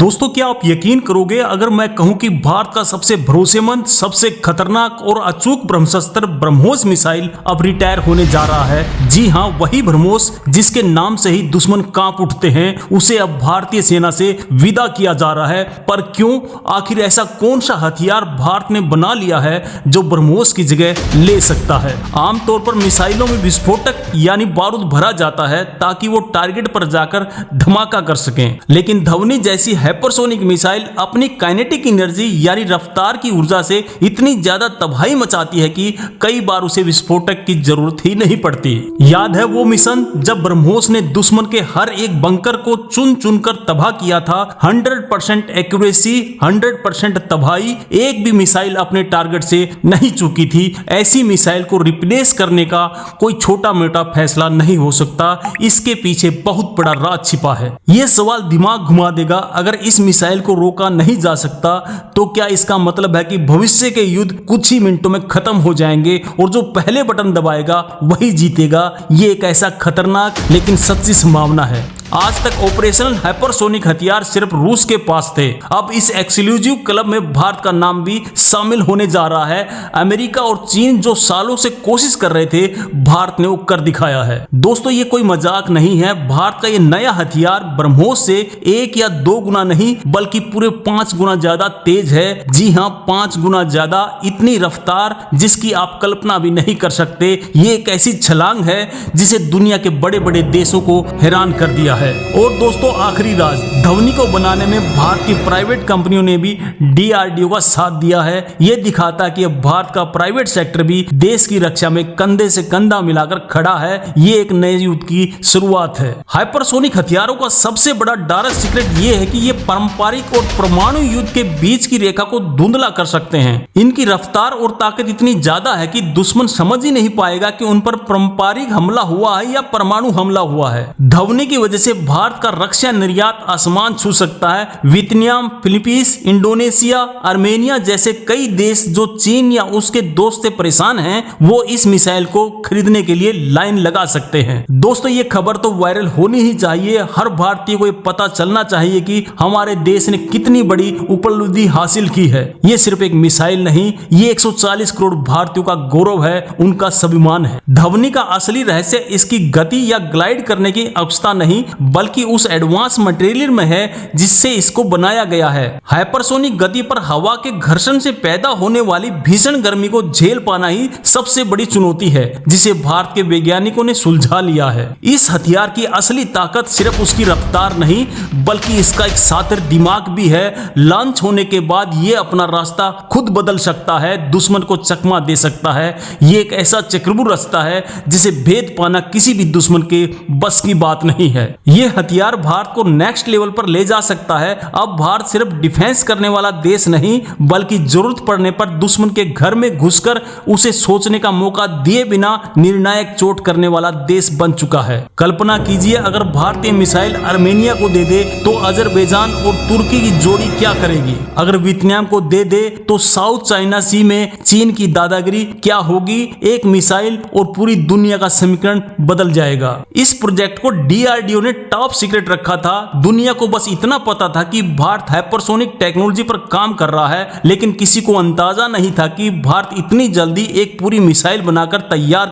दोस्तों, क्या आप यकीन करोगे अगर मैं कहूं कि भारत का सबसे भरोसेमंद, सबसे खतरनाक और अचूक ब्रह्मोस्त्र ब्रह्मोस मिसाइल अब रिटायर होने जा रहा है। जी हां, वही ब्रह्मोस जिसके नाम से ही दुश्मन कांप उठते हैं, उसे अब भारतीय सेना से विदा किया जा रहा है। पर क्यों? आखिर ऐसा कौन सा हथियार भारत ने बना लिया है जो ब्रह्मोस की जगह ले सकता है? आमतौर पर मिसाइलों में विस्फोटक यानी बारूद भरा जाता है ताकि वो टारगेट पर जाकर धमाका कर सकें, लेकिन ध्वनि जैसी हाइपरसोनिक मिसाइल अपनी काइनेटिक एनर्जी यानी रफ्तार की ऊर्जा से इतनी ज्यादा तबाही मचाती है कि कई बार उसे विस्फोटक की जरूरत ही नहीं पड़ती। याद है वो मिशन जब ब्रह्मोस ने दुश्मन के हर एक बंकर को चुन चुनकर तबाह किया था। 100% एक्यूरेसी, 100% तबाही, एक भी मिसाइल अपने टारगेट से नहीं चूकी थी। ऐसी मिसाइल को रिप्लेस करने का कोई छोटा मोटा फैसला नहीं हो सकता, इसके पीछे बहुत बड़ा राज छिपा है। यह सवाल दिमाग घुमा देगा। अगर इस मिसाइल को रोका नहीं जा सकता तो क्या इसका मतलब है कि भविष्य के युद्ध कुछ ही मिनटों में खत्म हो जाएंगे और जो पहले बटन दबाएगा वही जीतेगा? ये एक ऐसा खतरनाक लेकिन सच्ची संभावना है। आज तक ऑपरेशनल हाइपरसोनिक हथियार सिर्फ रूस के पास थे। अब इस एक्सक्लूसिव क्लब में भारत का नाम भी शामिल होने जा रहा है। अमेरिका और चीन जो सालों से कोशिश कर रहे थे, भारत ने वो कर दिखाया है। दोस्तों, ये कोई मजाक नहीं है। भारत का ये नया हथियार ब्रह्मोस से 1 या 2 गुना नहीं बल्कि पूरे 5 गुना ज्यादा तेज है। जी हाँ, 5 गुना ज्यादा। इतनी रफ्तार जिसकी आप कल्पना भी नहीं कर सकते। ये एक ऐसी छलांग है जिसे दुनिया के बड़े बड़े देशों को हैरान कर दिया है। और दोस्तों, आखिरी राज, ध्वनि को बनाने में भारत की प्राइवेट कंपनियों ने भी डीआरडीओ का साथ दिया है। यह दिखाता है कि अब भारत का प्राइवेट सेक्टर भी देश की रक्षा में कंधे से कंधा मिलाकर खड़ा है। ये एक नए युद्ध की शुरुआत है। हाइपरसोनिक हथियारों का सबसे बड़ा डार्क सीक्रेट ये है कि ये पारंपरिक और परमाणु युद्ध के बीच की रेखा को धुंधला कर सकते हैं। इनकी रफ्तार और ताकत इतनी ज्यादा है कि दुश्मन समझ ही नहीं पाएगा कि उन पर पारंपरिक हमला हुआ है या परमाणु हमला हुआ है। ध्वनि की वजह से भारत का रक्षा निर्यात आसमान छू सकता है। वियतनाम, फिलीपींस, इंडोनेशिया, आर्मेनिया जैसे कई देश जो चीन या उसके दोस्त से परेशान हैं, वो इस मिसाइल को खरीदने के लिए लाइन लगा सकते हैं। दोस्तों, ये खबर तो वायरल होनी ही चाहिए। हर भारतीय को ये पता चलना चाहिए कि हमारे देश ने कितनी बड़ी उपलब्धि हासिल की है। ये सिर्फ एक मिसाइल नहीं, ये 140 करोड़ भारतीयों का गौरव है, उनका स्वाभिमान है। ध्वनि का असली रहस्य इसकी गति या ग्लाइड करने की अवस्था नहीं बल्कि उस एडवांस मटेरियल में है जिससे इसको बनाया गया है। हाइपरसोनिक गति पर हवा के घर्षण से पैदा होने वाली भीषण गर्मी को झेल पाना ही सबसे बड़ी चुनौती है, जिसे भारत के वैज्ञानिकों ने सुलझा लिया है। इस हथियार की असली ताकत सिर्फ उसकी रफ्तार नहीं बल्कि इसका एक शातिर दिमाग भी है। लॉन्च होने के बाद यह अपना रास्ता खुद बदल सकता है, दुश्मन को चकमा दे सकता है। यह एक ऐसा चक्रव्यूह रास्ता है जिसे भेद पाना किसी भी दुश्मन के बस की बात नहीं है। यह हथियार भारत को नेक्स्ट लेवल पर ले जा सकता है। अब भारत सिर्फ डिफेंस करने वाला देश नहीं बल्कि जरूरत पड़ने पर दुश्मन के घर में घुसकर उसे सोचने का मौका दिए बिना निर्णायक चोट करने वाला देश बन चुका है। कल्पना कीजिए, अगर भारतीय मिसाइल आर्मेनिया को दे दे तो अजरबैजान और तुर्की की जोड़ी क्या करेगी? अगर वियतनाम को दे दे तो साउथ चाइना सी में चीन की दादागिरी क्या होगी? एक मिसाइल और पूरी दुनिया का समीकरण बदल जाएगा। इस प्रोजेक्ट को डीआरडीओ ने टॉप सीक्रेट रखा था। दुनिया को बस इतना पता था कि भारत हाइपरसोनिक टेक्नोलॉजी पर काम कर रहा है, लेकिन किसी को अंदाजा नहीं था कि भारत इतनी जल्दी एक पूरी मिसाइल बनाकर तैयार